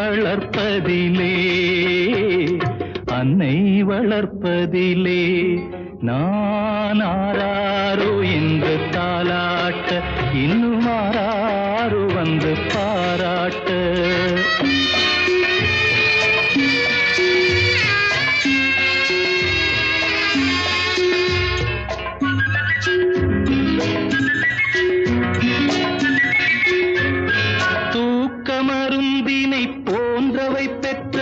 வளர்ப்பதிலே அன்னை வளர்ப்பதிலே நான் ஆராரோ என்று தாலாட்ட இன்னும் ஆராரோ வந்து பாராட்ட தூக்க மருந்தினை போன்றவை பெற்ற